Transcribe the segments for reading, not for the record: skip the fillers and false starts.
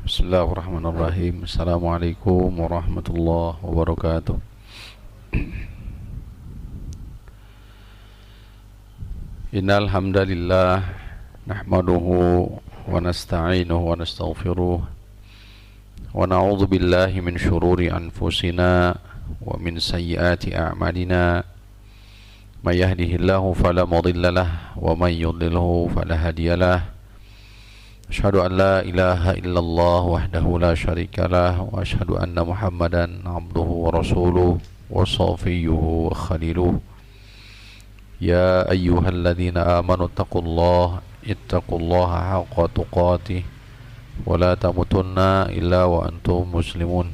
Bismillahirrahmanirrahim. Assalamualaikum warahmatullahi wabarakatuh. Innal hamdalillah nahmaduhu wa nasta'inuhu wa nastaghfiruh wa na'udzu billahi min shururi anfusina wa min sayyiati a'malina. May yahdihillahu fala mudilla lahu wa may yudlilhu fala hadiyalah. Asyhadu an la ilaha illallah wahdahu la syarika lah wa asyhadu anna Muhammadan abduhu wa rasuluh wa safiyyuhu wa khaliluh. Ya ayyuhalladzina amanu ittaqullaha haqqa tuqatih wa la tamutunna illa wa antum muslimun.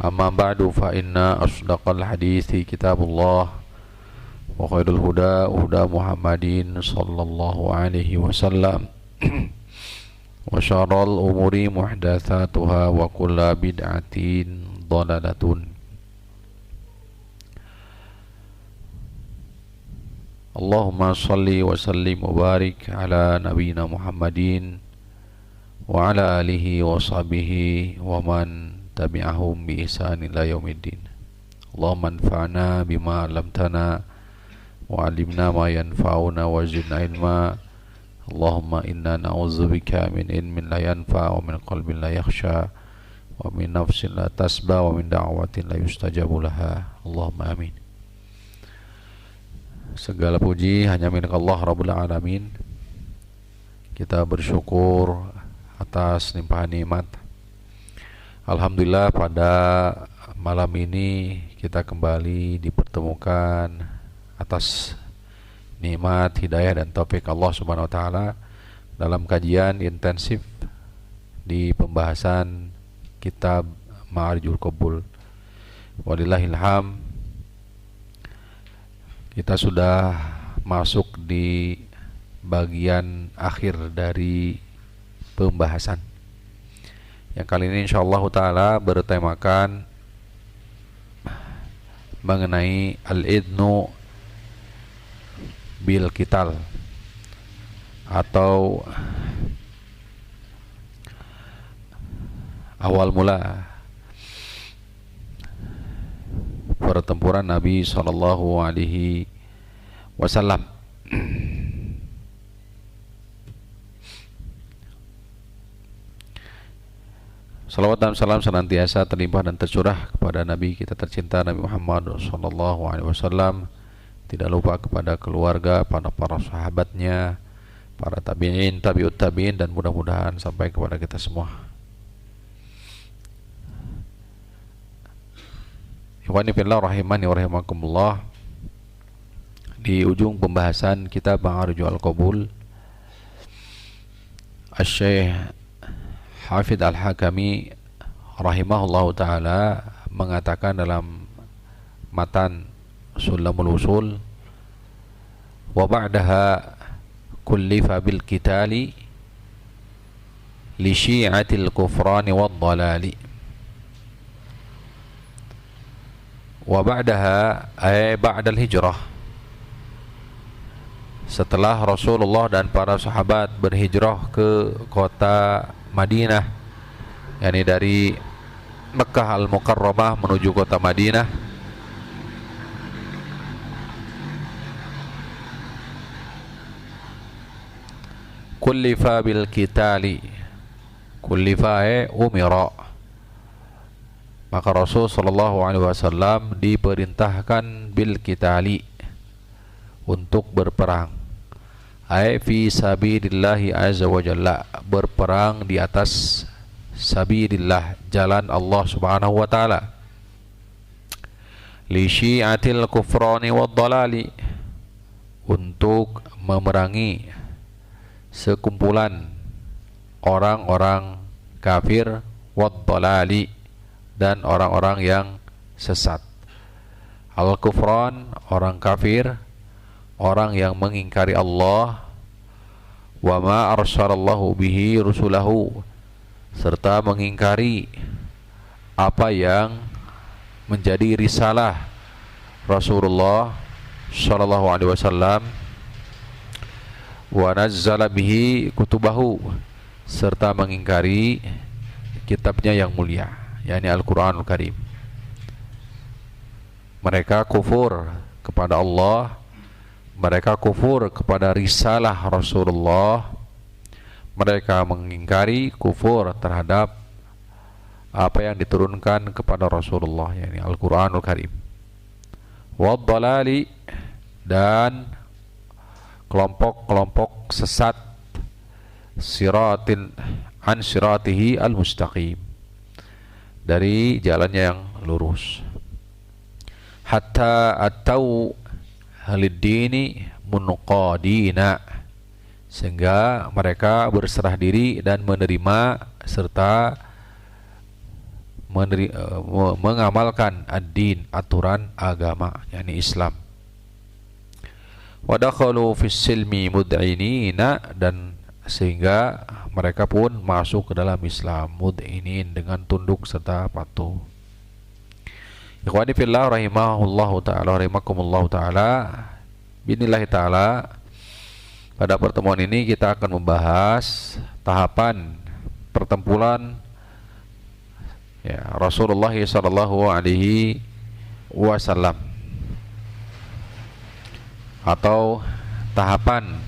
Amma ba'du fa inna asdaqal hadithi kitabullah wa khairul huda huda Muhammadin sallallahu alaihi wasallam wa syarrul umuri muhdatsatuha wa kullu bid'atin dhalalatun. Allahumma salli wa sallim wa barik ala nabiyyina Muhammadin wa ala alihi wa sahbihi wa man tabi'ahum bi ihsan ila yaumiddin. Allahumma anfa'na bima 'allamtana wa 'allimna ma yanfa'una wa zidna ilma. Allahumma inna na'udzubika min ilmin la yanfa' wa min qalbin la yakhsha wa min nafsin la tasba wa min da'watin la yustajabu laha. Allahumma amin. Segala puji hanya milik Allah Rabbul Alamin. Kita bersyukur atas limpahan nikmat. Alhamdulillah pada malam ini kita kembali dipertemukan atas nikmat hidayah dan taufik Allah Subhanahu wa taala dalam kajian intensif di pembahasan kitab Ma'arijul Qabul. Walillahilham, kita sudah masuk di bagian akhir dari pembahasan yang kali ini insyaallah ta'ala bertemakan mengenai al-idnu bil qital atau awal mula pertempuran Nabi sallallahu alaihi wasallam. Salawat dan salam senantiasa terlimpah dan tercurah kepada Nabi kita tercinta Nabi Muhammad sallallahu alaihi wasallam, tidak lupa kepada keluarga, para sahabatnya, para tabi'in, tabi'ut tabi'in, dan mudah-mudahan sampai kepada kita semua. Ikhwani fillah rahimani wa rahimakumullah, di ujung pembahasan kitab Ma'arijul Qabul, Asy-Syaikh Hafidz Al-Hakami rahimahullahu taala mengatakan dalam matan Sulamul Usul, wa ba'daha kullifa bil qitali li syi'atil kufrani wad dhalali. Wa ba'daha ay ba'dal hijrah, setelah Rasulullah dan para sahabat berhijrah ke kota Madinah, yakni dari Mekkah Al-Mukarramah menuju kota Madinah, kullifa bil qitali, kullifa umira, maka Rasul sallallahu alaihi wasallam diperintahkan bil qitali, untuk berperang, ai fi sabilillahi azza wa jalla, berperang di atas sabilillah, jalan Allah Subhanahu wa taala, li syi'atil kufrani wad dhalali, untuk memerangi sekumpulan orang-orang kafir, wad dhalali, dan orang-orang yang sesat. Al-kufran, orang kafir, orang yang mengingkari Allah, wa ma arsalallahu bihi rusulahu, serta mengingkari apa yang menjadi risalah Rasulullah sallallahu alaihi wasallam, wa nazzala bihi kutubahu, serta mengingkari kitabnya yang mulia, yakni Al-Qur'anul Karim. Mereka kufur kepada Allah, mereka kufur kepada risalah Rasulullah, mereka mengingkari kufur terhadap apa yang diturunkan kepada Rasulullah, yakni Al-Qur'anul Karim. Wadhalali, dan kelompok-kelompok sesat, siratin an siratihi al-mustaqim, dari jalannya yang lurus. Hatta atau halid-dini munqadina, sehingga mereka berserah diri dan menerima serta mengamalkan ad-din, aturan agama, yakni Islam. Wa dakhalu fis silmi mud'inina, dan sehingga mereka pun masuk ke dalam Islam mud'inin, dengan tunduk serta patuh. Ikhwani fillah rahimahullahu ta'ala, rahimakumullahu ta'ala. Bismillah ta'ala, pada pertemuan ini kita akan membahas tahapan pertempuran ya Rasulullah sallallahu alaihi wasallam, atau tahapan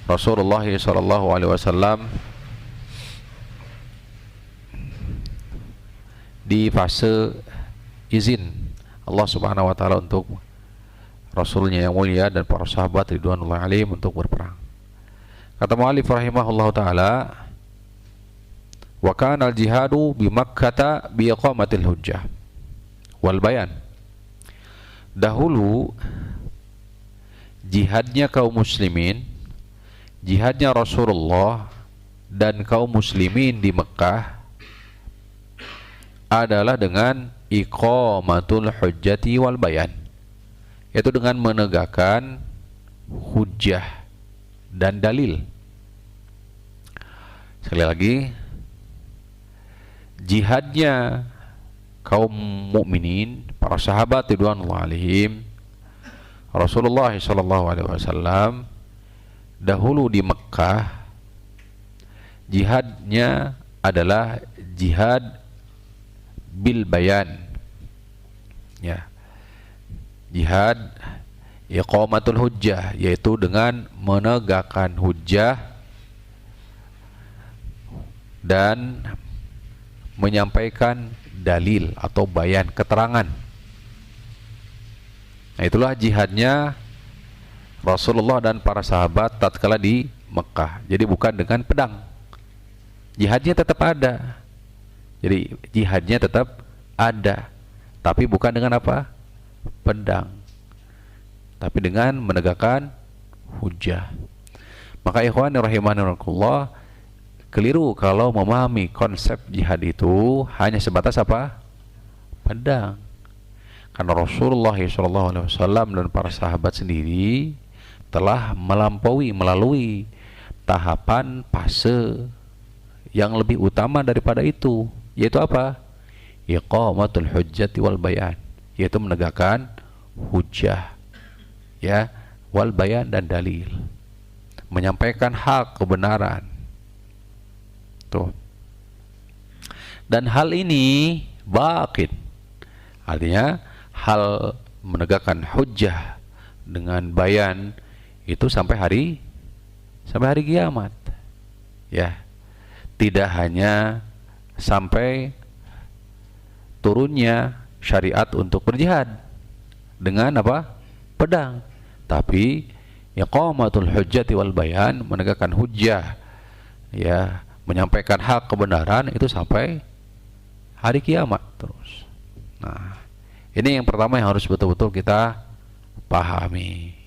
Rasulullah sallallahu alaihi wasallam di fase izin Allah Subhanahu wa taala untuk Rasulnya yang mulia dan para sahabat ridwanullah alaihim untuk berperang. Kata mu'allif rahimahullahu taala, wa kana al-jihadu bi Makkah bi iqamatil hujjah wal bayan. Dahulu jihadnya kaum muslimin, jihadnya Rasulullah dan kaum muslimin di Mekah adalah dengan iqamatul hujjati wal bayan, yaitu dengan menegakkan hujjah dan dalil. Sekali lagi, jihadnya kaum mukminin, para sahabat ridwanullah alaihim, Rasulullah sallallahu alaihi wasallam dahulu di Mekah, jihadnya adalah jihad bil bayan, ya, jihad iqamatul hujjah, yaitu dengan menegakkan hujjah dan menyampaikan dalil atau bayan, keterangan. Nah, itulah jihadnya Rasulullah dan para sahabat tatkala di Mekah. Jadi bukan dengan pedang. Jihadnya tetap ada. Jadi jihadnya tetap ada, tapi bukan dengan apa? Pedang. Tapi dengan menegakkan hujjah. Maka ikhwan rahimanirakumullah, keliru kalau memahami konsep jihad itu hanya sebatas apa? Pedang. Karena Rasulullah SAW dan para sahabat sendiri telah melalui tahapan fase yang lebih utama daripada itu, yaitu apa? Iqamatul hujjati wal bayan, yaitu menegakkan hujjah, ya, wal bayan, dan dalil, menyampaikan hak, kebenaran. Tuh. Dan hal ini baqin, artinya hal menegakkan hujjah dengan bayan itu sampai hari kiamat, ya. Tidak hanya sampai turunnya syariat untuk berjihad dengan apa? Pedang, tapi iqamatul hujjati wal bayan, menegakkan hujjah, ya, menyampaikan hak, kebenaran, itu sampai hari kiamat terus. Nah, ini yang pertama yang harus betul-betul kita pahami.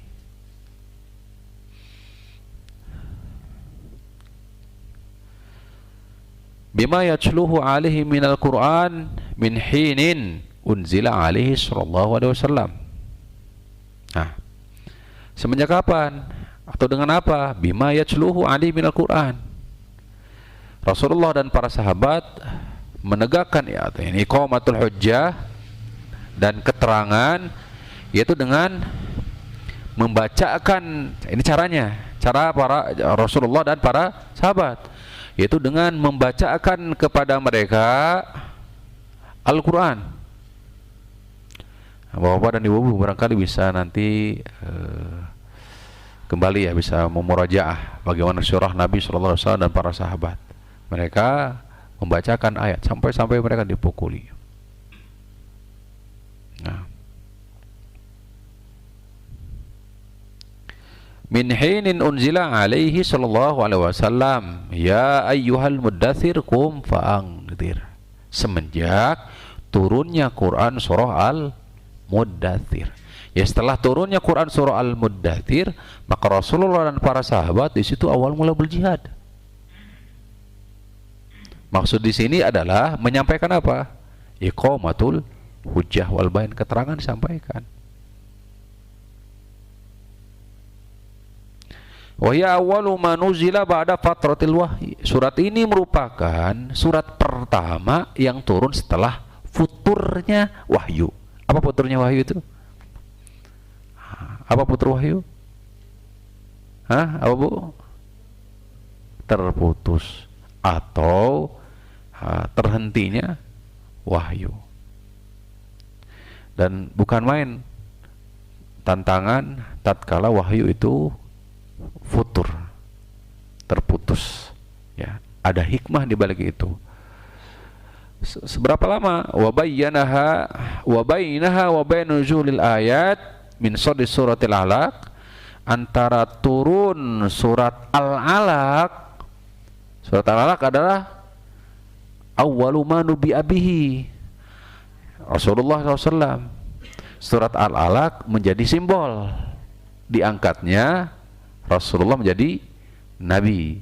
Bima yatluhu alaihi minal Qur'an min hinin unzila alaihi sallallahu alaihi wasallam. Nah, semenjak kapan atau dengan apa? Bima yatluhu alaihi minal Qur'an. Rasulullah dan para sahabat menegakkan, ya, ini iqamatul hujjah dan keterangan, yaitu dengan membacakan, ini caranya, cara para Rasulullah dan para sahabat, yaitu dengan membacakan kepada mereka Al-Quran. Bapak-bapak dan ibu-ibu barangkali bisa nanti kembali ya, bisa memurajaah bagaimana surah Nabi SAW dan para sahabat. Mereka membacakan ayat sampai mereka dipukuli. Nah, min hinin unzila alaihi sallallahu alaihi wasallam ya ayyuhal muddathir qum fa'anzir, semenjak turunnya Quran surah Al-Muddathir. Ya, setelah turunnya Quran surah Al-Muddathir, maka Rasulullah dan para sahabat di situ awal mula berjihad. Maksud di sini adalah menyampaikan apa? Iqamatul hujjah wal bayan, keterangan disampaikan. Wa ya awwalu ma nuzila ba'da fatratil wahyi. Surat ini merupakan surat pertama yang turun setelah futurnya wahyu. Apa futurnya wahyu itu? Apa futur wahyu? Apa bu? Terputus atau terhentinya wahyu. Dan bukan main tantangan tatkala wahyu itu futur, terputus, ya, ada hikmah di balik itu. Seberapa lama? Wa bainaha wa bain nuzulil ayat min sadri suratil alaq, antara turun surat Al-Alaq. Surat Al-Alaq adalah awwalu ma nubi'a bihi Rasulullah SAW. Surat Al-Alaq menjadi simbol diangkatnya Rasulullah menjadi nabi,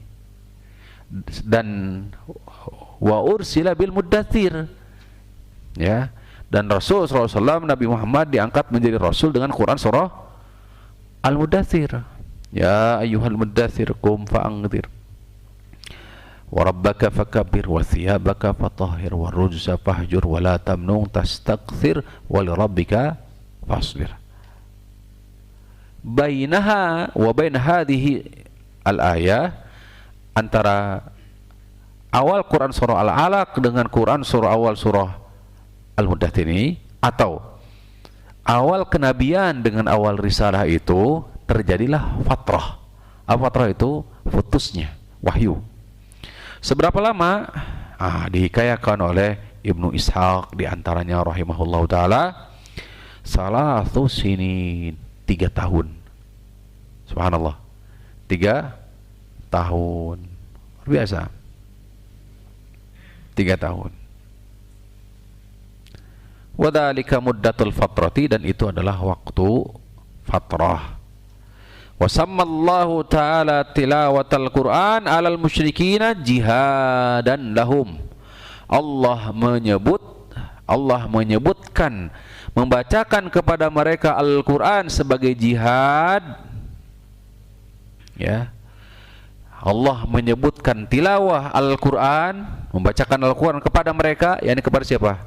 dan wa ursila bil muddathir, ya, dan Rasul SAW Nabi Muhammad diangkat menjadi Rasul dengan Quran surah Al-Muddathir. Ya ayyuhal muddathir qum fa'anzir wa rabbaka fakabbir wa thiyabaka fatahhir wa rujza fahjur wa la tamnun tastakthir wa li rabbika fasbir. Bainaha wa bain hadhihi al-ayah, antara awal Quran surah Al-Alaq dengan Quran surah awal surah Al-Muddathir ini, atau awal kenabian dengan awal risalah itu, terjadilah fatrah. Apa fatrah itu? Putusnya wahyu. Seberapa lama? Dihikayakan oleh Ibnu Ishaq diantaranya rahimahullah ta'ala, salatu sinin, 3 tahun. Subhanallah, 3 tahun. Luar biasa, 3 tahun. Wadhalika muddatul fatrati, dan itu adalah waktu fatrah. Wasammallahu ta'ala tilawatal Qur'an alal musyrikina jihadan lahum. Allah menyebutkan membacakan kepada mereka Al-Quran sebagai jihad, ya. Allah menyebutkan tilawah Al-Quran, membacakan Al-Quran kepada mereka, yakni kepada siapa?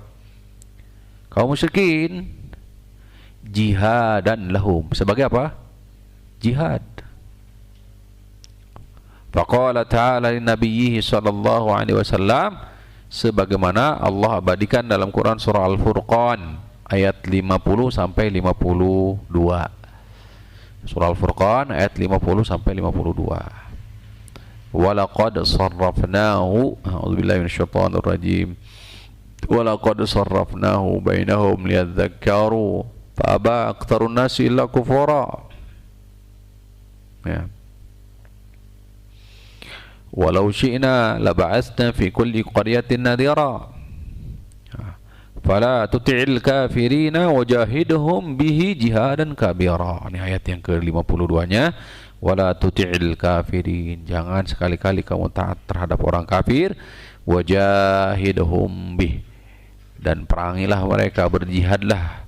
Kaum musyrikin. Jihadan lahum, sebagai apa? Jihad. Faqala ta'ala li nabiyhi sallallahu alaihi wasallam, sebagaimana Allah abadikan dalam Quran surah Al-Furqan ayat 50 sampai 52. Surah Al-Furqan ayat 50 sampai 52. Walaqad sarrafnahu, a'udzubillahi minasyaitonir rajim. Walaqad sarrafnahu bainahum liyadhakkaru fa aba aktsarun nasi illa kufara. Ya. Walau syi'na laba'atsna fi kulli qaryatin nadhira fala tuti'il kafirina wajahidhum bihi jihadan kabira. Ini ayat yang ke-52-nya. Wala tuti'il kafirin, jangan sekali-kali kamu taat terhadap orang kafir. Wajahidhum bih, dan perangilah mereka, berjihadlah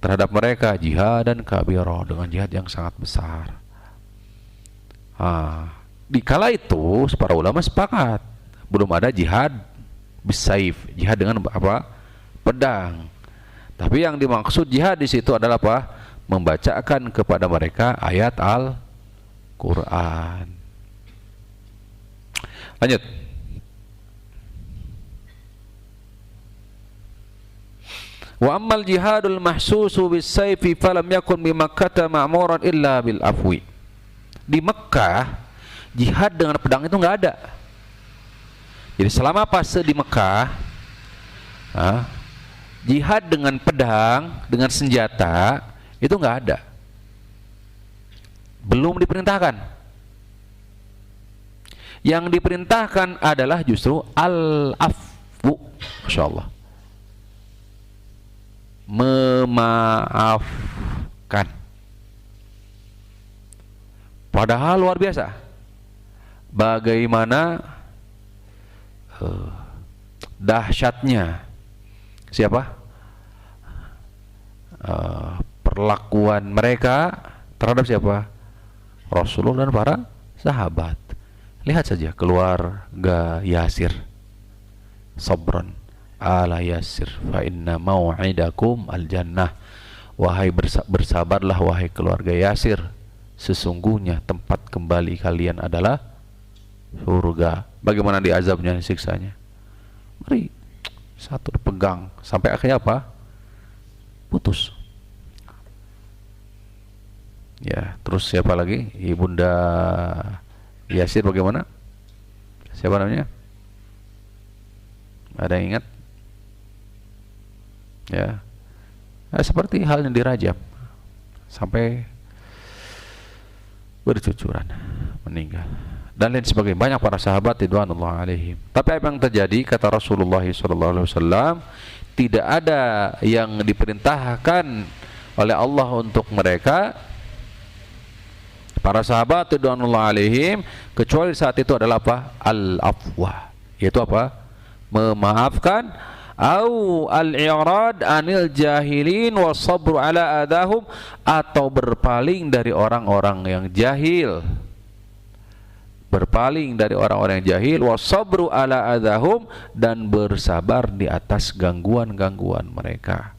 terhadap mereka, jihadan kabira, dengan jihad yang sangat besar. Di kala itu para ulama sepakat belum ada jihad bisaif, jihad dengan apa? Pedang. Tapi yang dimaksud jihad di situ adalah apa? Membacakan kepada mereka ayat Al-Quran. Lanjut. Wa ammal jihadul mahsusu bis sayfi falam yakun bi Makkah ma'muran illa bil afwi. Di Mekah jihad dengan pedang itu nggak ada. Jadi selama fase di Mekah, jihad dengan pedang, dengan senjata itu nggak ada, belum diperintahkan. Yang diperintahkan adalah justru al-afwu, Masya Allah, memaafkan. Padahal luar biasa bagaimana dahsyatnya perlakuan mereka terhadap siapa? Rasulullah dan para sahabat. Lihat saja keluarga Yasir. Sabran ala Yasir fa inna mau'idakum al-jannah. Wahai bersabarlah wahai keluarga Yasir, sesungguhnya tempat kembali kalian adalah surga. Bagaimana diazabnya, siksanya? Mari satu dipegang sampai akhirnya apa? Putus. Ya, terus siapa lagi? Ibunda Yasir bagaimana? Siapa namanya? Ada yang ingat? Ya, seperti halnya dirajam sampai bercucuran, meninggal dan lain sebagainya. Banyak para sahabat ridwanullah alaihim. Tapi apa yang terjadi, kata Rasulullah SAW, tidak ada yang diperintahkan oleh Allah untuk mereka, para sahabat ridwanullah alaihim, kecuali saat itu adalah apa? Al-afwa, yaitu apa? Memaafkan, au al-i'rad anil jahilin wa sabru ala adahum, atau berpaling dari orang-orang yang jahil, berpaling dari orang-orang yang jahil, wa sabru ala adahum, dan bersabar di atas gangguan-gangguan mereka,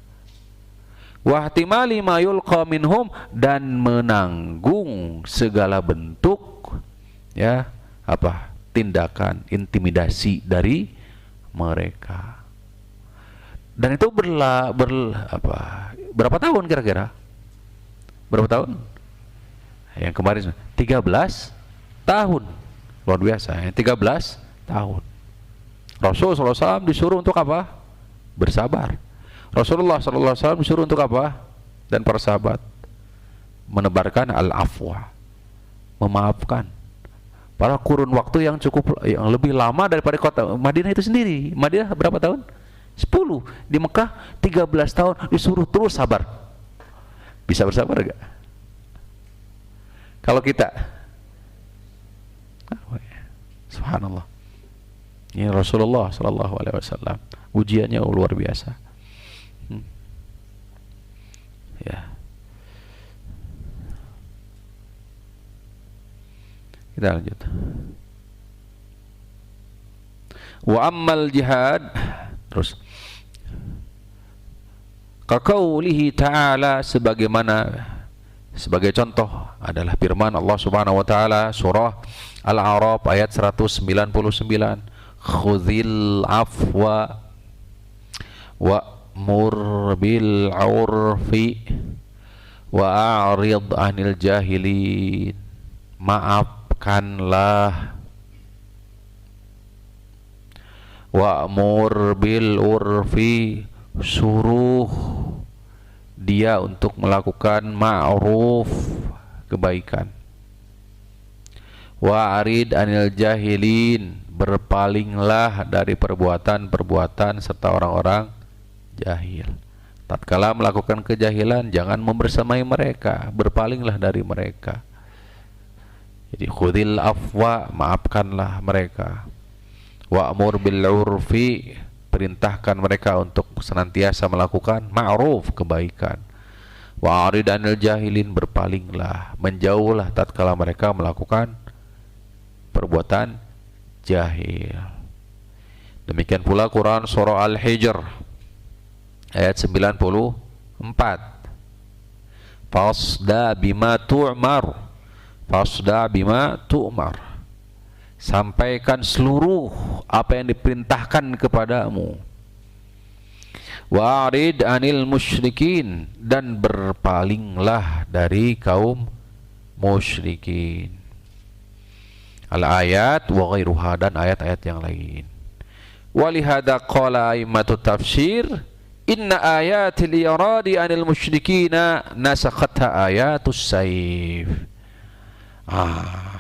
wa ihtimali ma yulqa minhum, dan menanggung segala bentuk tindakan intimidasi dari mereka. Dan itu berapa tahun kira-kira? Berapa tahun? Yang kemarin 13 tahun. Luar biasa, 13 tahun. Rasulullah SAW disuruh untuk apa? Bersabar. Rasulullah SAW disuruh untuk apa? Dan para sahabat menebarkan al-afwa, memaafkan. Pada kurun waktu yang lebih lama daripada kota Madinah itu sendiri. Madinah berapa tahun? 10. Di Mekah 13 tahun disuruh terus sabar. Bisa bersabar gak? Kalau kita, subhanallah, ini Rasulullah SAW, ujiannya luar biasa. Ya, kita lanjut. Wa ammal jihad, terus kaqaulihi ta'ala, sebagai contoh adalah firman Allah Subhanahu wa taala surah Al-A'raf ayat 199, khudzil afwa wa'mur bil 'urfi wa'rid 'anil jahilin. Maafkanlah, wa'mur bil 'urfi, suruh dia untuk melakukan ma'ruf, kebaikan. Wa'rid 'anil jahilin, berpalinglah dari perbuatan-perbuatan serta orang-orang jahil. Tatkala melakukan kejahilan, jangan membersamai mereka, berpalinglah dari mereka. Jadi khudil afwa, maafkanlah mereka. Wa'mur bil 'urfi, perintahkan mereka untuk senantiasa melakukan ma'ruf, kebaikan. Wa'rid 'anil jahilin, berpalinglah, menjauhlah tatkala mereka melakukan perbuatan jahil. Demikian pula Quran surah Al-Hijr ayat 94, fasda bima tu'mar, fasda bima tu'mar, sampaikan seluruh apa yang diperintahkan kepadamu. Wa'rid 'anil musyrikin, dan berpalinglah dari kaum musyrikin. Al-ayat wa ghairuha, dan ayat-ayat yang lain. Walihada qala a'immatu tafsir, inna ayatil iradi 'anil musyrikina nasakhatha ayatus sayf.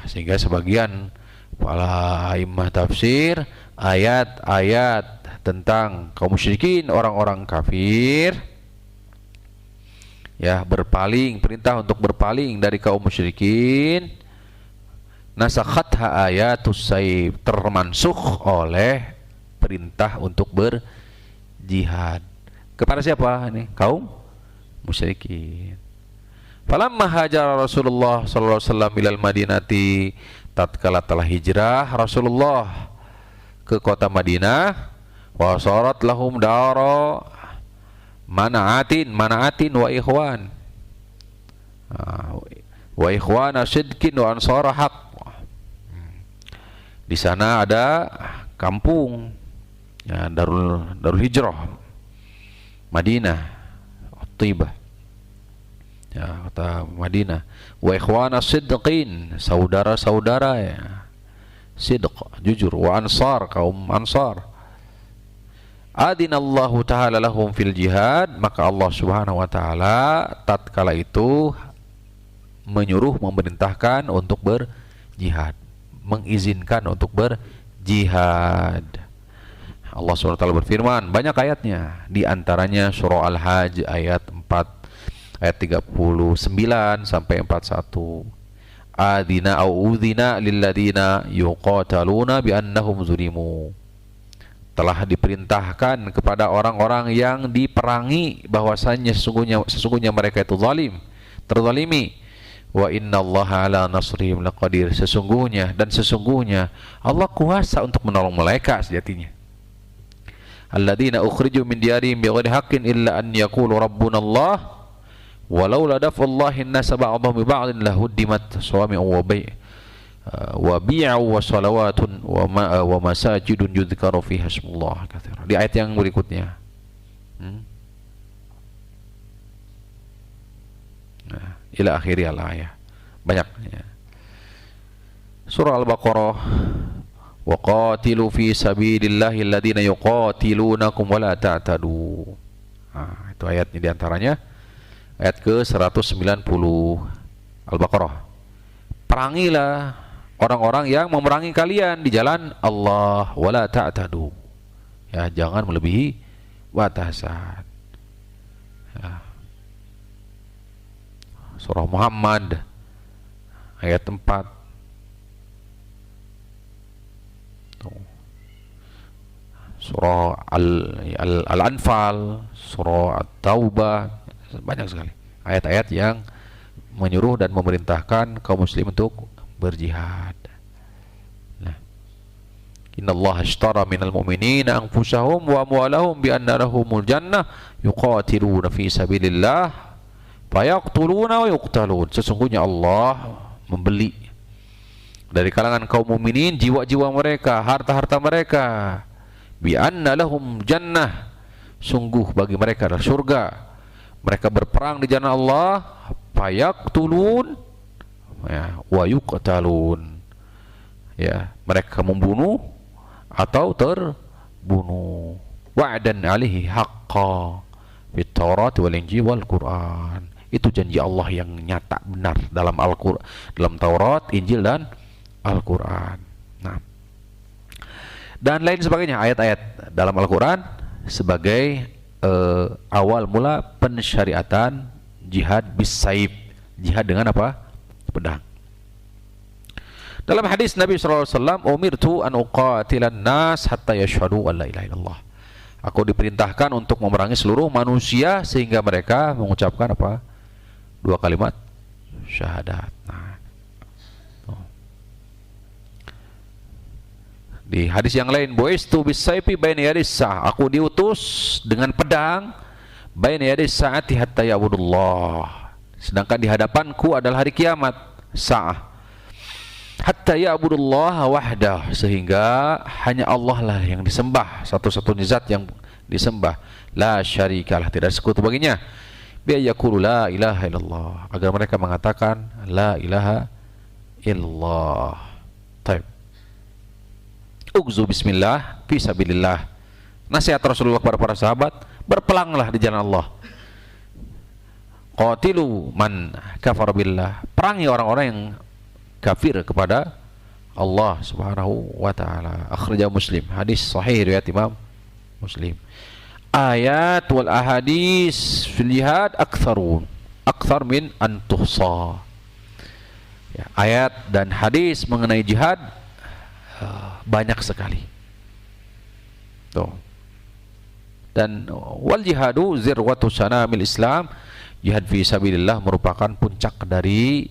Sehingga sebagian para a'immah tafsir, ayat-ayat tentang kaum musyrikin, orang-orang kafir, ya, berpaling, perintah untuk berpaling dari kaum musyrikin, nasakhatha ayatus sayf, termansukh oleh perintah untuk berjihad. Kepada siapa ini? Kaum musyrikin. Falamma hajara Rasulullah sallallahu alaihi wasallam ilal Madinati, tatkala telah hijrah Rasulullah ke kota Madinah, wa sarat lahum dara manaatin wa ikhwan, wa ikhwana sidqin wa ansara haq. Di sana ada kampung, ya, darul hijrah Madinah, Thaibah, ya, kota Madinah. Wa ikhwana sidqin, saudara-saudara, ya, sidq, jujur. Wa ansar, kaum ansar. Adinallahu ta'ala lahum fil jihad, maka Allah subhanahu wa ta'ala tatkala itu menyuruh, memerintahkan untuk berjihad, mengizinkan untuk berjihad. Allah SWT berfirman, banyak ayatnya, di antaranya surah Al-Hajj ayat 4, ayat 39 sampai 41. Adina au udhina lilladina yuqataluna biannahum zulimu. Telah diperintahkan kepada orang-orang yang diperangi bahwasanya sesungguhnya mereka itu zalim, terzalimi. Wa innallaha ala nasrihim laqadir, sesungguhnya Allah kuasa untuk menolong mereka sejatinya. Alladzina ukhriju min diyarihim bighairi haqqin illa an yaqulu rabbunallah walau la daf'ullahi an-nasa ba'dahum bi ba'din lahuddimat sawami'u wa bi'u wa salawatun wa masajidun yudhkaru fiha ismullah katsiran. Di ayat yang berikutnya, ila akhiri al-ayah, banyak, ya. Surah Al-Baqarah, wa qatilu fi sabilillahi alladhina yuqatilunakum wa la ta'tadu. Itu ayatnya, di antaranya ayat ke-190 Al-Baqarah. Perangilah orang-orang yang memerangi kalian di jalan Allah, wa la ta'tadu, ya, jangan melebihi batasan, ya. Surah Muhammad ayat 4. Surah Al-Anfal, surah At-Taubah, banyak sekali ayat-ayat yang menyuruh dan memerintahkan kaum muslim untuk berjihad. Nah, innallaha ashtara minal mu'minina anfusahum wa amwalahum bi anna lahumul jannah yuqatiluna fi sabilillah fayaqtuluna wa yuqtalun. Sesungguhnya Allah membeli dari kalangan kaum mukminin jiwa-jiwa mereka, harta-harta mereka, bi anna lahum jannah, sungguh bagi mereka adalah surga. Mereka berperang di jalan Allah, fayaqtulun, ya, wa yuqtalun, ya, mereka membunuh atau terbunuh. Wa'dan 'alaihi haqqan fit Taurat wal Injil wal Quran. Itu janji Allah yang nyata benar dalam Al-Qur'an, dalam Taurat, Injil dan Al-Quran. Nah, dan lain sebagainya, ayat-ayat dalam Al-Quran sebagai awal mula pensyariatan jihad bisaib, jihad dengan apa? Pedang. Dalam hadis Nabi SAW, umirtu an uqatilan nas hatta yashhadu an la ilaha illallah. Aku diperintahkan untuk memerangi seluruh manusia sehingga mereka mengucapkan apa? 2 kalimat syahadat. Nah, di hadis yang lain, buistu bisayfi baina yadis sa'ah, aku diutus dengan pedang baina yadis sa'ati hatta ya'budullah, sedangkan di hadapanku adalah hari kiamat, sa'ah, hatta ya'budullah wahdah, sehingga hanya Allah lah yang disembah, satu-satunya zat yang disembah, la syarikalah, tidak sekutu baginya, bi yaqulu la ilaha illallah, agar mereka mengatakan la ilaha illallah. Taib. Ugzu bismillah fi sabilillah. Nasihat Rasulullah kepada para sahabat, berperanglah di jalan Allah. Qatilu man kafara billah, perangi orang-orang yang kafir kepada Allah Subhanahu wa taala. Akhrajahu Muslim, hadis sahih riwayat Imam Muslim. Ayat wal ahadis fil jihad akthar min an tuhsa. Ya, ayat dan hadis mengenai jihad banyak sekali. Tuh. Dan wal jihadu zirwatu sanamil Islam, jihad fi sabilillah merupakan puncak dari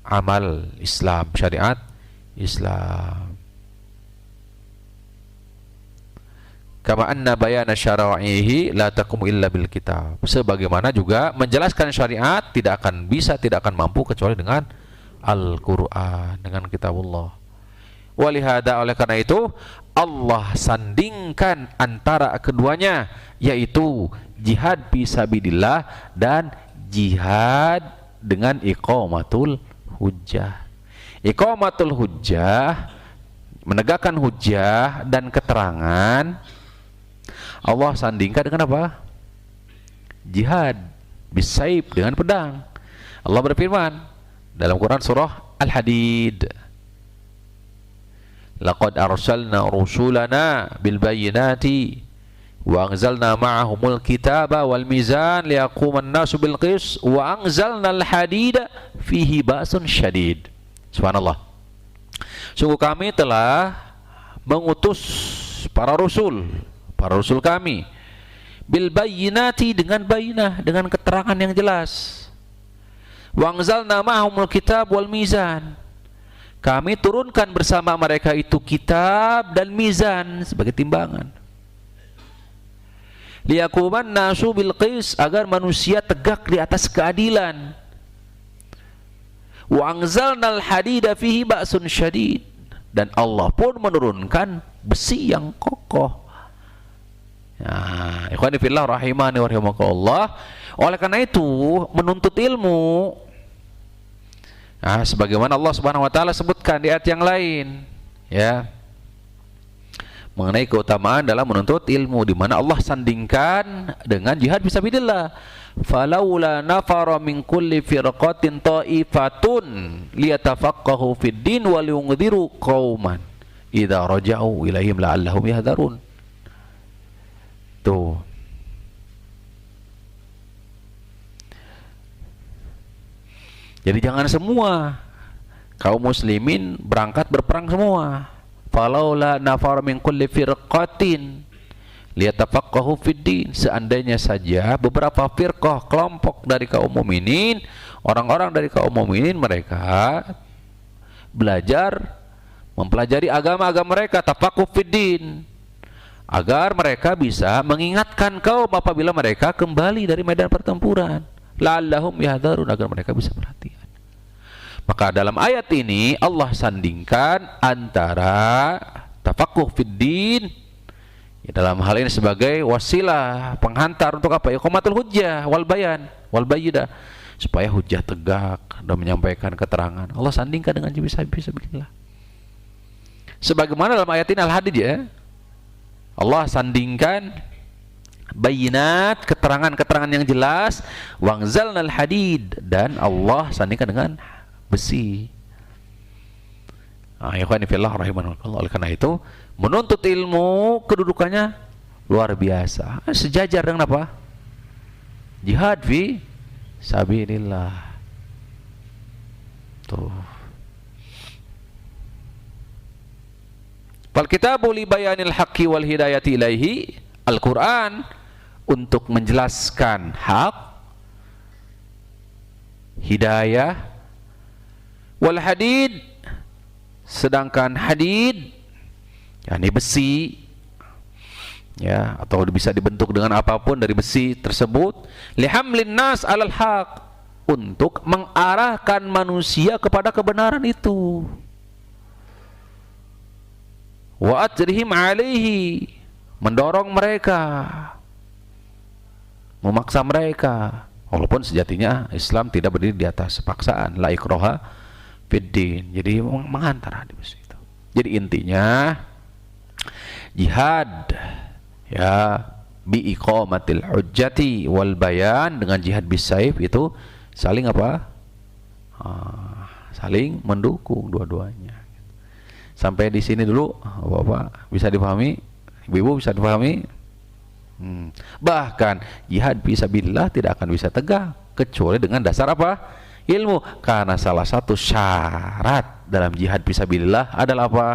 amal Islam, syariat Islam. Kama anna bayana syara'ihi la taqumu illa bil kitab. Sebagaimana juga menjelaskan syariat tidak akan mampu kecuali dengan Al-Qur'an, dengan kitabullah. Walihada, oleh karena itu Allah sandingkan antara keduanya, yaitu jihad fi sabilillah dan jihad dengan iqamatul hujjah. Iqamatul hujjah, menegakkan hujjah dan keterangan, Allah sandingkan dengan apa? Jihad bisaib, dengan pedang. Allah berfirman dalam Quran surah Al-Hadid, laqad arsalna rusulana bil bayyinati wa anzalna ma'ahumul kitaba wal mizan liyaquman nasu bil qis wa anzalna al hadida fihi ba'sun syadid. Subhanallah. Sungguh kami telah mengutus para rasul kami bil bayyinati, dengan bayyinah, dengan keterangan yang jelas. Wa anzalna ma'ahumul kitab wal mizan, kami turunkan bersama mereka itu kitab dan mizan sebagai timbangan. Liyaquman nasu bil qis, agar manusia tegak di atas keadilan. Wa anzalnal hadida fihi ba'sun syadid, dan Allah pun menurunkan besi yang kokoh. Nah, ikhwani fillah rahimani wa rahimakumullah. Oleh karena itu menuntut ilmu, nah, sebagaimana Allah Subhanahu wa taala sebutkan di ayat yang lain, ya, mengenai keutamaan dalam menuntut ilmu, di mana Allah sandingkan dengan jihad fisabilillah. Falaula nafara min kulli firqatin ta'ifatun liyatafaqahu fid din wa liyunziru qauman idza raja'u ilaihim la'allahum yahdharun. Tuh. Jadi jangan semua kaum muslimin berangkat berperang semua. Falaula nafar min kulli firqatin liyatafaqahu fid din, seandainya saja beberapa firqah, kelompok dari kaum mukminin, orang-orang dari kaum mukminin, mereka belajar mempelajari agama mereka, tafaqquh fid din, agar mereka bisa mengingatkan kaum apabila mereka kembali dari medan pertempuran, la'allahum yahdharun, agar mereka bisa perhatian. Maka dalam ayat ini Allah sandingkan antara tafaqquh fid din, ya, dalam hal ini sebagai wasilah penghantar untuk apa? Iqamatul hujjah wal bayan wal bayyidah, supaya hujjah tegak dan menyampaikan keterangan. Allah sandingkan dengan fisabilillah. Sebagaimana dalam ayat ini Al-Hadid, ya, Allah sandingkan bayinat, keterangan-keterangan yang jelas, wangzalnal hadid, dan Allah sandingkan dengan besi. Nah, ikhwani fillah rahimakumullah. Oleh karena itu menuntut ilmu kedudukannya luar biasa, sejajar dengan apa? Jihad fi sabilillah. Tuh. Fal kitabu li bayanil haqqi wal hidayati ilaihi, Al-Quran untuk menjelaskan hak, hidayah, wal hadid, sedangkan hadid, yakni besi, ya, atau bisa dibentuk dengan apapun dari besi tersebut, lihamlin nas alal haq, untuk mengarahkan manusia kepada kebenaran itu, wa ajrihim alaihi, mendorong mereka, memaksa mereka. Walaupun sejatinya Islam tidak berdiri di atas paksaan, la ikraha fiddin. Jadi mengantar di situ. Jadi intinya jihad ya bi iqamatil hujjati wal bayan, dengan jihad bisaif itu saling apa? Saling mendukung dua-duanya. Sampai di sini dulu, Bapak bisa dipahami? Ibu-ibu bisa dipahami? Bahkan jihad fisabilillah tidak akan bisa tegak kecuali dengan dasar apa? Ilmu. Karena salah satu syarat dalam jihad fisabilillah adalah apa?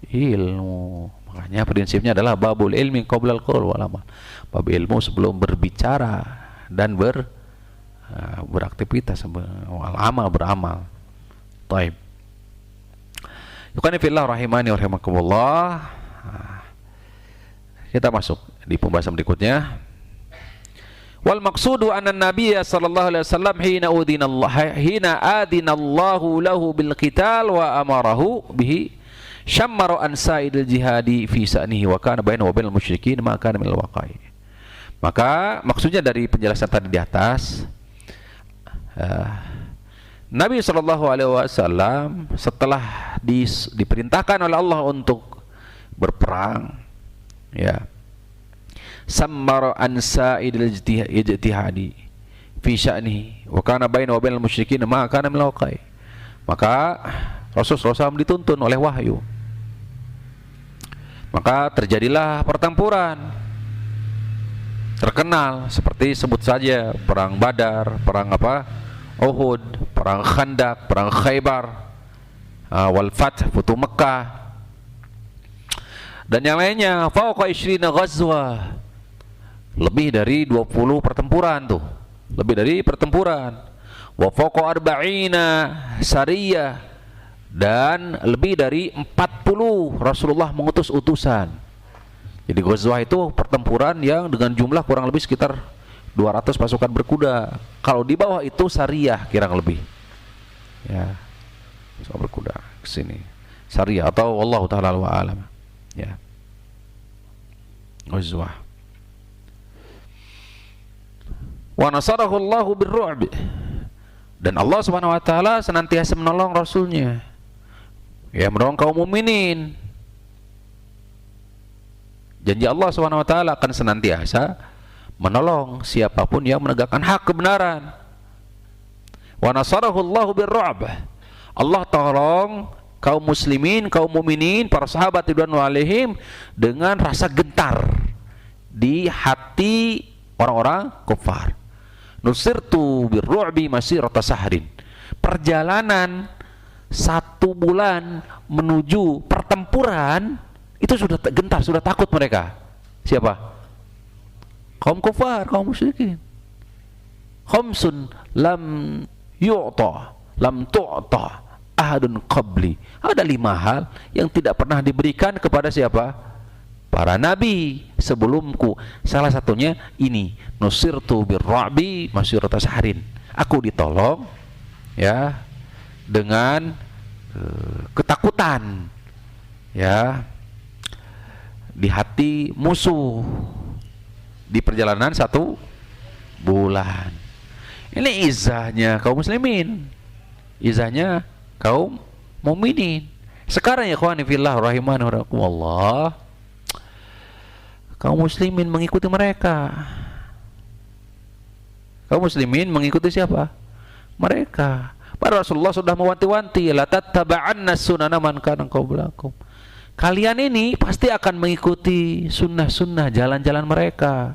Ilmu. Makanya prinsipnya adalah babul ilmi qoblal qaul wal amal. Bab ilmu sebelum berbicara dan beraktivitas, beramal. Taib. Yuqani fillah rahimani wa rahimakumullah. Kita masuk di pembahasan berikutnya. Wal maqsudu anna nabiyya sallallahu alaihi wasallam hina adinallahu lahu bil qital wa amarahu bihi syammara an sa'idil jihadi fi sa'nihi wa kana bainahu wa bainal musyrikin ma kana minal waqai. Maka maksudnya dari penjelasan tadi di atas, Nabi sallallahu alaihi wasallam setelah diperintahkan oleh Allah untuk berperang, ya, sammara an sa'idil ijtihadi fi sya'nihi wa kana bainahu wa bainal musyrikin ma kana min waqai. Maka Rasulullah SAW dituntun oleh wahyu. Maka terjadilah pertempuran terkenal seperti sebut saja perang Badar, perang apa? Uhud, perang Khandaq, perang Khaybar, wal Fath, Futuh Mekah, dan yang lainnya. Fauqa 20 ghazwa, lebih dari 20 pertempuran tuh, lebih dari pertempuran. Wa fauqa 40 sariyah, dan lebih dari 40 Rasulullah mengutus utusan. Jadi ghazwah itu pertempuran yang dengan jumlah kurang lebih sekitar 200 pasukan berkuda. Kalau di bawah itu sariyah kurang lebih, ya, pasukan berkuda ke sini sariyah, atau wallahu ta'ala wa alam, ya, ghazwah. Wa nasarahu Allahu birru'b, dan Allah Subhanahu wa taala senantiasa menolong rasulnya, ya, menolong kaum mukminin. Janji Allah Subhanahu wa taala akan senantiasa menolong siapapun yang menegakkan hak kebenaran. Wa nasarahu Allahu birru'b, Allah tolong kaum muslimin, kaum mukminin, para sahabat ridwanullah alaihim dengan rasa gentar di hati orang-orang kufar. Nusirtu birru'bi masirata sahrin, perjalanan 1 bulan menuju pertempuran itu sudah gentar, sudah takut mereka. Siapa? Kaum kufar, kaum musyrikin. Khamsun lam tu'ta ahadun qabli. Ada 5 hal yang tidak pernah diberikan kepada siapa? Para nabi sebelumku. Salah satunya ini, nusirtu birru'bi masirata sahrin. Aku ditolong, ya, dengan ketakutan, ya, di hati musuh di perjalanan 1 bulan. Ini izahnya kaum muslimin, izahnya kaum mukminin. Sekarang ya ikhwani fillah rahimani wa rahimakumullah, kaum muslimin mengikuti mereka. Kaum muslimin mengikuti siapa? Mereka. Para Rasulullah sudah mewanti-wanti, la tattaba'anna sunana man kana qablakum. Kalian ini pasti akan mengikuti sunnah-sunnah, jalan-jalan mereka.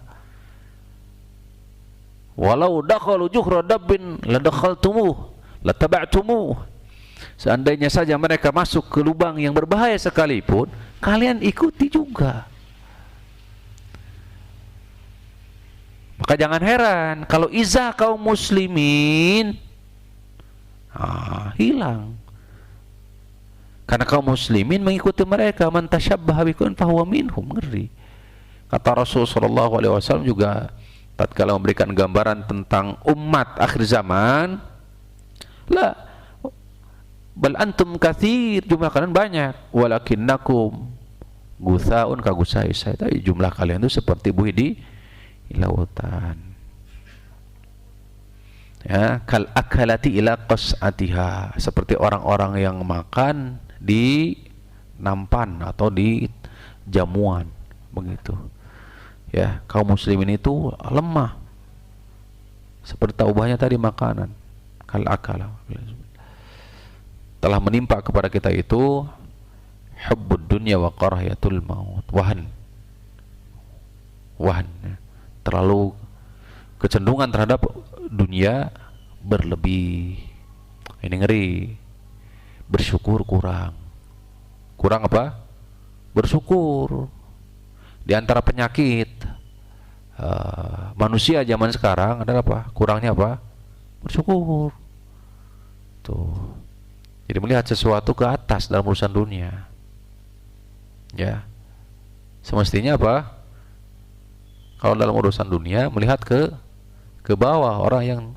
Walau dakhalu juhra dabbin la dakhaltumuh la taba'tumuh. Seandainya saja mereka masuk ke lubang yang berbahaya sekalipun, kalian ikuti juga. Maka jangan heran kalau izah kaum muslimin hilang. Karena kaum muslimin mengikuti mereka, man tasyabbaha biqaumin fahuwa minhum. Ngeri. Kata Rasul sallallahu alaihi wasallam juga tatkala memberikan gambaran tentang umat akhir zaman, la bal antum katsir, jumlah kalian banyak, walakinnakum Guthaun ka gusai saya. Jumlah kalian itu seperti buih di lautan. Ya, kal akalati ila qas'atiha, seperti orang-orang yang makan di nampan atau di jamuan begitu. Ya, kaum muslimin itu lemah. Seperti taubahnya tadi makanan. Kal akala. Telah menimpa kepada kita itu hubbud dunya wa karahiyatul maut. Wahan. Ya. Terlalu kecenderungan terhadap dunia berlebih. Ini ngeri. Bersyukur kurang. Kurang apa? Bersyukur. Di antara penyakit manusia zaman sekarang adalah apa? Kurangnya apa? Bersyukur. Tuh. Jadi melihat sesuatu ke atas dalam urusan dunia. Ya. Semestinya apa? Kalau dalam urusan dunia melihat ke bawah, orang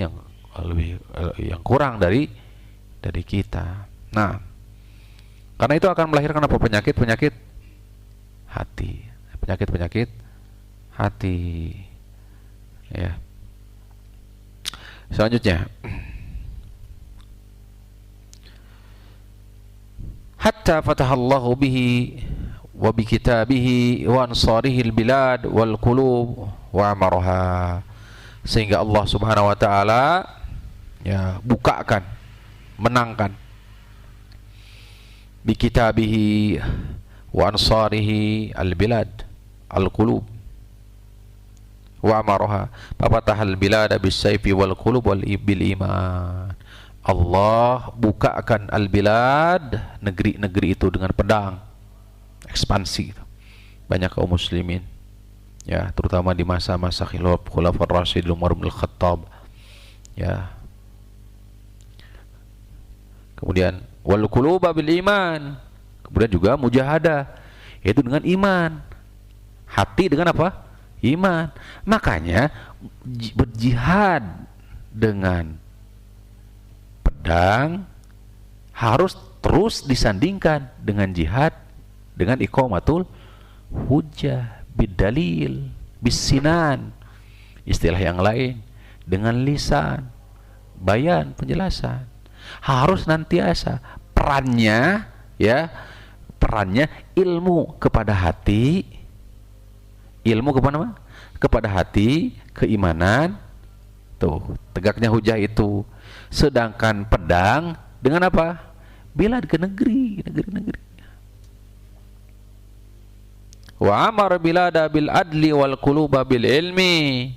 yang lebih yang kurang dari kita. Nah, karena itu akan melahirkan apa? Penyakit hati. Penyakit hati. Ya. Selanjutnya, hatta fatahallahu bihi wa bi kitabihi wa ansarihi al-bilad wal qulub wa amaraha, sehingga Allah Subhanahu wa taala ya bukakan, menangkan bi kitabihi wa ansarihi al-bilad al-qulub wa amaraha fafatahal bilada bis sayfi wal qulub wal bil iman. Allah bukakan al-bilad, negeri-negeri itu dengan pedang, ekspansi gitu. Banyak kaum muslimin ya, terutama di masa-masa khulafur rasyidin Umar bin Khattab ya. Kemudian wal quluba bil iman, kemudian juga mujahadah, yaitu dengan iman. Hati dengan apa? Iman. Makanya berjihad dengan pedang harus terus disandingkan dengan jihad dengan iqamatul hujjah bidalil bisinan, istilah yang lain dengan lisan, bayan, penjelasan. Harus nantiasa perannya ya, perannya ilmu kepada hati, ilmu kepada apa? Kepada hati, keimanan. Tuh, tegaknya hujah itu. Sedangkan pedang dengan apa? Bilad ke negeri. Wa amar bilada bil adli wal quluba bil ilmi.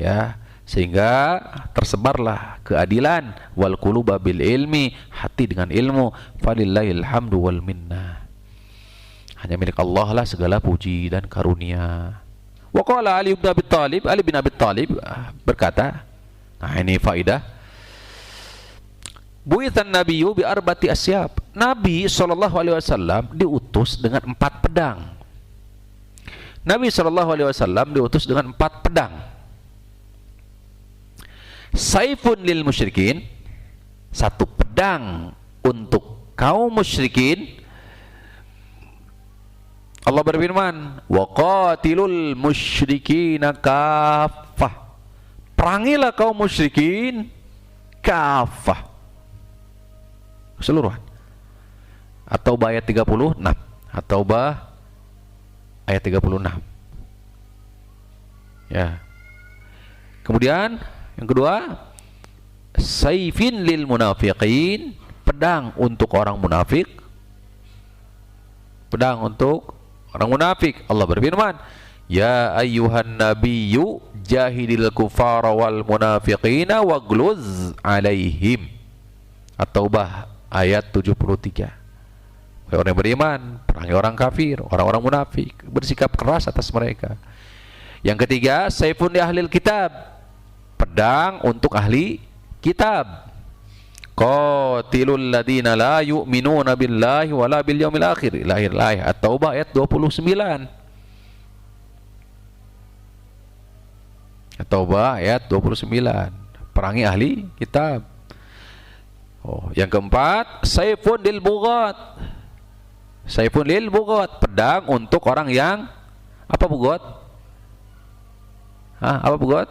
Ya, sehingga tersebarlah keadilan wal quluba bil ilmi, hati dengan ilmu. Falillahil hamdu wal minnah. Hanya milik Allah lah segala puji dan karunia. Wa qala Ali bin Abi Thalib berkata, nah ini faidah, buitsan nabiyyu bi arba'ati asyab. Nabi SAW diutus dengan 4 pedang. Nabi SAW diutus dengan 4 pedang. Saifun lil musyrikin, 1 pedang untuk kaum musyrikin. Allah berfirman, wa qatilul musyrikina kaffah. Perangilah kaum musyrikin kaffah, keseluruhan. At-Taubah ayat 36. At-Taubah ayat 36. Ya. Kemudian yang kedua, saifin lil munafiqin, pedang untuk orang munafik. Pedang untuk orang munafik. Allah berfirman, ya ayyuhan nabiyyu jahidil kufara wal munafiqina waghluz alaihim. At-Taubah ayat 73. Orang yang beriman, perangi orang kafir, orang-orang munafik, bersikap keras atas mereka. Yang ketiga, saifun li ahlil kitab, pedang untuk ahli kitab. Qatilul ladina la yu'minuna billahi wala bil yaumil akhir. Lahir ayat At-Taubah ayat 29. At-Taubah ayat 29. Perangi ahli kitab. Oh, yang keempat, saifun lil bughat, Saifun lil bugot, pedang untuk orang yang apa bugot? Hah, apa bugot?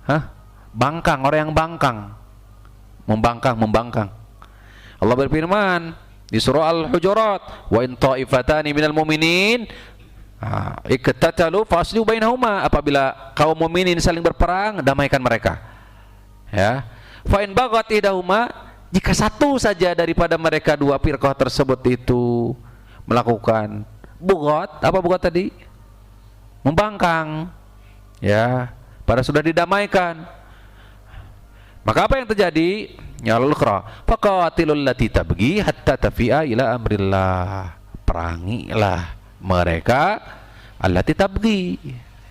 Hah? Bangkang, orang yang bangkang. Membangkang. Allah berfirman di surah Al-Hujurat, wa in ta'ifatani minal mu'minin iqtatalu faslihu bainahuma, apabila kaum mukminin saling berperang, damaikan mereka. Ya. Fa in baghat idahuma, jika satu saja daripada mereka dua firqah tersebut itu melakukan bughat, apa bughat tadi? Membangkang. Ya, pada sudah didamaikan. Maka apa yang terjadi? Ya al-ukhra, faqatilul lati tabghi hatta tafi'a ila amrillah. Perangilah mereka allati tabghi.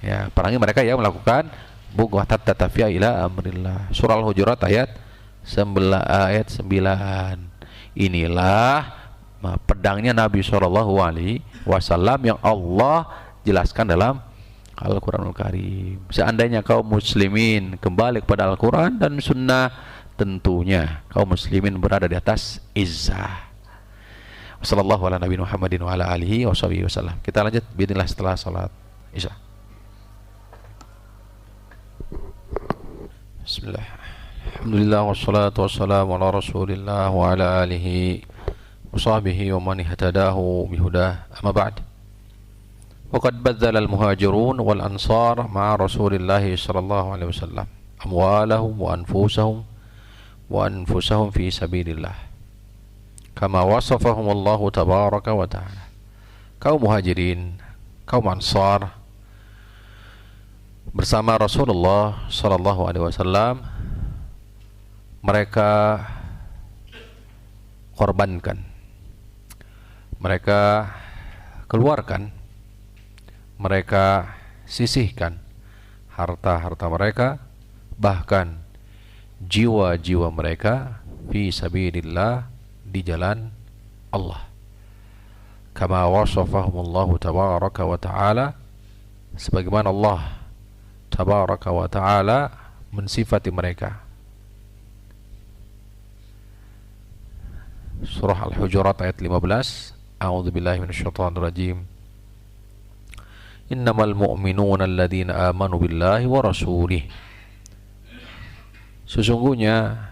Ya, perangi mereka yang melakukan bughat hatta tafi'a ila amrillah. Surah Al-Hujurat ayat 9. Inilah pedangnya Nabi SAW yang Allah jelaskan dalam Al-Quranul Karim. Seandainya kaum muslimin kembali kepada Al-Quran dan Sunnah, tentunya kaum muslimin berada di atas izzah. Wassallallahu ala nabi Muhammadin wa ala alihi wa sahbihi wasallam. Kita lanjut bismillah setelah salat Isya. Bismillah. Alhamdulillah wassalatu wassalamu ala Rasulillah wa ala alihi wa sahbihi wa man ihtadahu bihudah. Amma ba'd. وقد بذل المهاجرون والأنصار مع رسول الله صلى الله عليه وسلم أموالهم وأنفسهم في سبيل الله كما وصفهم الله تبارك وتعالى. Kaum muhajirin, kaum ansar bersama Rasulullah sallallahu alaihi wasallam, mereka korbankan, mereka keluarkan, mereka sisihkan harta-harta mereka, bahkan jiwa-jiwa mereka fi sabilillah, di jalan Allah. Kama wasafahumullahu tabaraka wa ta'ala, sebagaimana Allah tabaraka wa ta'ala mensifati mereka. Surah Al-Hujurat ayat 15. A'udzubillahi minasyaitonir rajim. Innamal mu'minuna alladzina amanu billahi wa rasulih. Sesungguhnya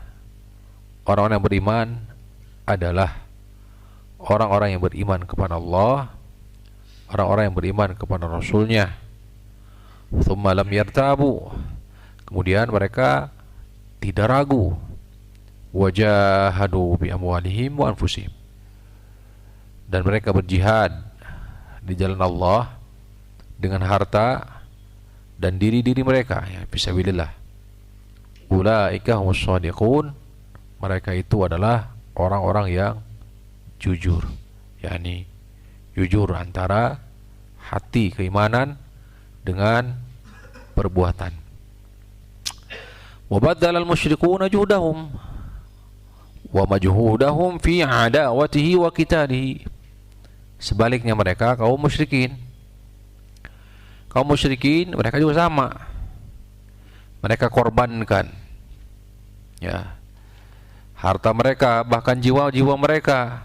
orang-orang yang beriman adalah orang-orang yang beriman kepada Allah, orang-orang yang beriman kepada Rasulnya. Tsumma lam yartabu, kemudian mereka tidak ragu. Wajahadu bi amwalihim wa anfusihim, dan mereka berjihad di jalan Allah dengan harta dan diri-diri mereka, ya, fisabilillah. Ulaika humus shadiqun, mereka itu adalah orang-orang yang jujur, yakni jujur antara hati keimanan dengan perbuatan. Wa badzalal musyrikuuna juhdahum wa majhudahum fi adawatihi wa qitalihi. Sebaliknya mereka kaum musyrikin, mereka juga sama. Mereka korbankan, ya, harta mereka, bahkan jiwa-jiwa mereka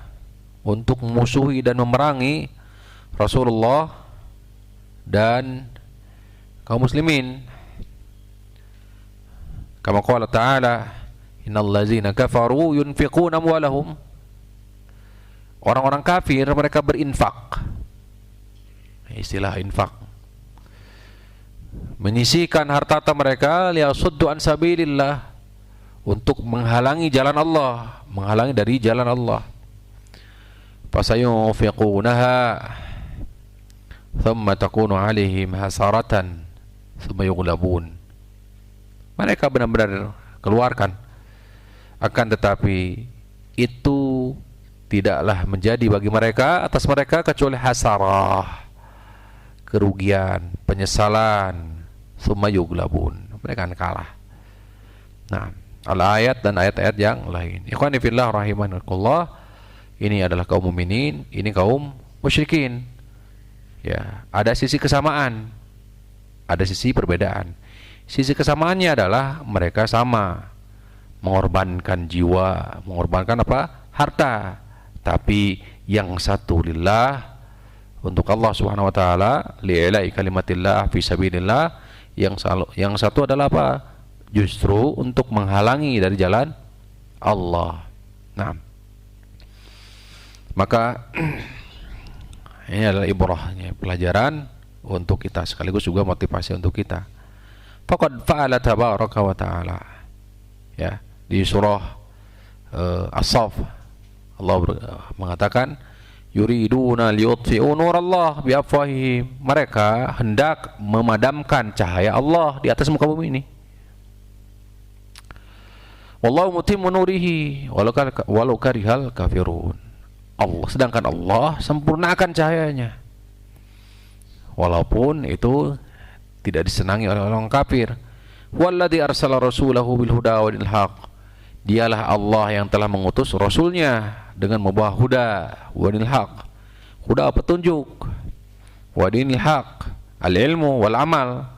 untuk memusuhi dan memerangi Rasulullah dan kaum muslimin. Kama qala ta'ala, innal ladzina kafaru yunfiquna amwalahum. Orang-orang kafir mereka berinfak. Istilah infak, menyisihkan harta mereka liyasuddu an sabilillah, untuk menghalangi jalan Allah, menghalangi dari jalan Allah. Fasayunfiqunaha thumma takunu alaihim hasaratan thumma yughlabun. Mereka benar-benar keluarkan, akan tetapi itu tidaklah menjadi bagi mereka, atas mereka, kecuali hasarah, kerugian, penyesalan. Tsumma yughlabun, mereka akan kalah. Nah, al-ayat dan ayat-ayat yang lain. Ikhwani fillah rahimakumullah, ini adalah kaum mukminin, ini kaum musyrikin. Ya, ada sisi kesamaan, ada sisi perbedaan. Sisi kesamaannya adalah mereka sama mengorbankan jiwa, mengorbankan apa? Harta Tapi yang satu lillah, untuk Allah Subhanahu wa taala, li'ila'i kalimatillah fi sabilillah. Yang satu adalah apa? Justru untuk menghalangi dari jalan Allah. Nah, maka ini adalah ibrahnya, pelajaran untuk kita, sekaligus juga motivasi untuk kita. Faqad fa'ala tabaraka wa ta'ala. Ya, di surah As-Saff Allah mengatakan, yuriduna liyutfi'u nurallah biafwahihim. Mereka hendak memadamkan cahaya Allah di atas muka bumi ini. Wallahu mutimmu nurihi walau karihal kafirun. Allah, sedangkan Allah sempurnakan cahayanya, walaupun itu tidak disenangi oleh orang kafir. Walladzi arsala rasulahu bil huda wa dinil haq. Dialah Allah yang telah mengutus rasulnya dengan membawa huda wa dinil haq. Huda petunjuk, wa dinil haq al ilmu wal amal.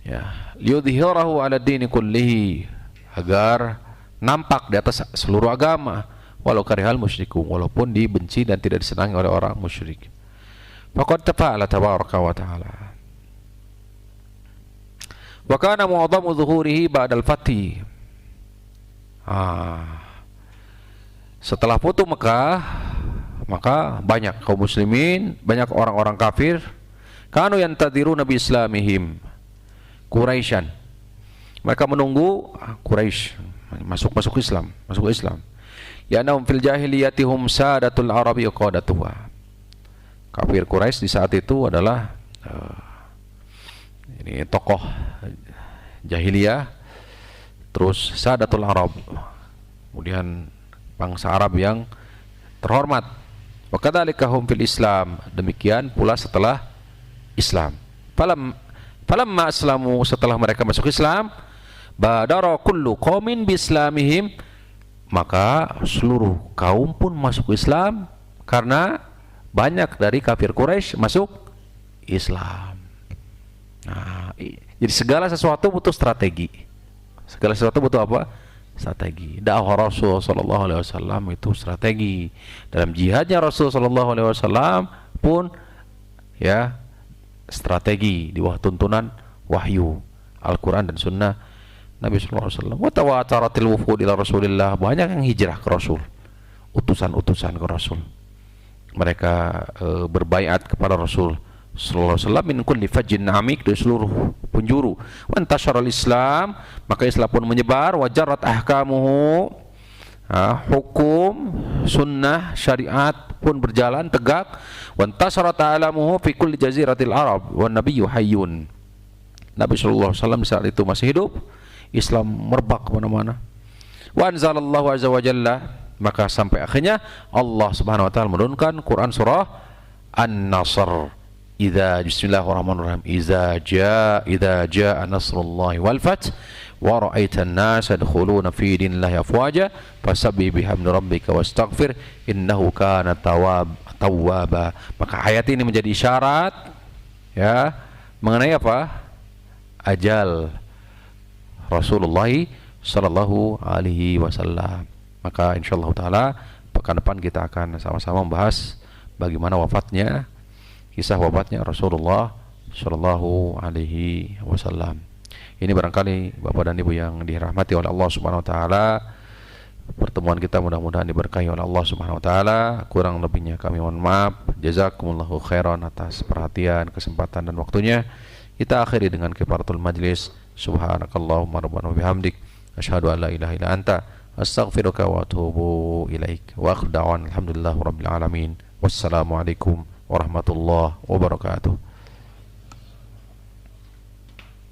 Ya, liyudhhirahu 'ala dini kullihi, agar nampak di atas seluruh agama, walau karihal musyrikun, walaupun dibenci dan tidak disenangi oleh orang musyrik. Faqad tafa'ala tabaraka wa ta'ala. Wa kana mu'adhamu zuhurihi ba'dal fathi. Setelah Futuh Mekah, maka banyak kaum muslimin, banyak orang-orang kafir, kanu yantadiruna bi islamihim Quraisyan. Mereka menunggu Quraisy masuk Islam. Ya naum fil jahiliyatihum sadatul arabi qadatuha. Kafir Quraisy di saat itu adalah ini tokoh jahiliyah, terus sadatul arab, kemudian bangsa Arab yang terhormat. Wa kadzalika hum fil Islam, demikian pula setelah Islam. Falamma aslamu, setelah mereka masuk Islam, badara kullu qaumin bislamihim, maka seluruh kaum pun masuk Islam, karena banyak dari kafir Quraisy masuk Islam. Nah, jadi segala sesuatu butuh strategi. Segala sesuatu butuh apa? Strategi. Dakwah Rasul sallallahu alaihi wasallam itu strategi. Dalam jihadnya Rasul sallallahu alaihi wasallam pun ya strategi di bawah tuntunan wahyu Al-Qur'an dan sunnah Nabi sallallahu alaihi wasallam. Wa tawataratil wufud ila Rasulillah, banyak yang hijrah ke Rasul. Utusan-utusan ke Rasul. Mereka berbaiat kepada Rasul sallallahu alaihi wasallam min kulli fajjin amik, dari seluruh penjuru. Wa intasyaral Islam, maka Islam pun menyebar. Wa jarrat ahkamuhu, hukum sunnah syariat pun berjalan tegak. Wa intasyara ta'alamuhu fi kulli jaziratil Arab wa nabiyyu hayyun. Nabi sallallahu alaihi wasallam saat itu masih hidup, Islam merebak kemana-mana. Wa anzalallahu azza wa jalla, maka sampai akhirnya Allah Subhanahu wa taala menurunkan Quran surah An-Nasr. Bismillahirrahmanirrahim. Idza jaa nasrullahi wal fath wa ra'aitan nas yadkhuluna fi dinillahi afwaja fasabbih bihamdi rabbika wastaghfir innahu kana tawwaba. Maka ayat ini menjadi isyarat ya mengenai apa? Ajal Rasulullah sallallahu alaihi wasallam. Maka insyaallah taala pekan depan kita akan sama-sama membahas bagaimana wafatnya, kisah wafatnya Rasulullah sallallahu alaihi wasallam. Ini barangkali Bapak dan Ibu yang dirahmati oleh Allah Subhanahu wa taala, pertemuan kita mudah-mudahan diberkahi oleh Allah Subhanahu wa taala. Kurang lebihnya kami mohon maaf. Jazakumullahu khairan atas perhatian, kesempatan dan waktunya. Kita akhiri dengan kifaratul majlis. Subhanakallahumma rabbana wa bihamdik asyhadu an la ilaha illa anta astaghfiruka wa atubu ilaik. Wa akhiru da'wan alhamdulillahi rabbil alamin. Wassalamualaikum warahmatullahi wabarakatuh.